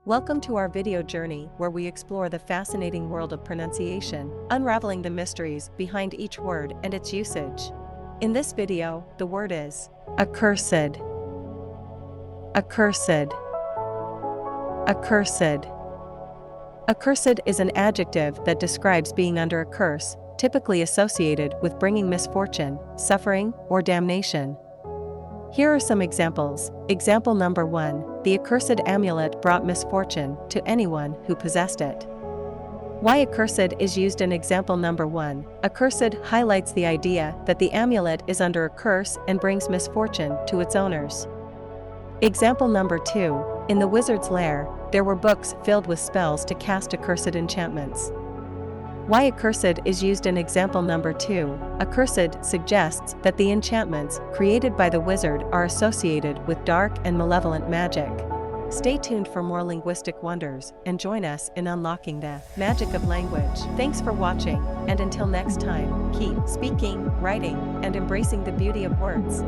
Welcome to our video journey where we explore the fascinating world of pronunciation, unraveling the mysteries behind each word and its usage. In this video, the word is accursed. Accursed. Accursed. Accursed is an adjective that describes being under a curse, typically associated with bringing misfortune, suffering, or damnation. Here are some examples. Example number 1. The accursed amulet brought misfortune to anyone who possessed it. Why accursed is used in example number 1. Accursed highlights the idea that the amulet is under a curse and brings misfortune to its owners. Example number 2. In the wizard's lair, there were books filled with spells to cast accursed enchantments. Why accursed is used in example number 2. Accursed suggests that the enchantments created by the wizard are associated with dark and malevolent magic. Stay tuned for more linguistic wonders and join us in unlocking the magic of language. Thanks for watching, and until next time, keep speaking, writing, and embracing the beauty of words.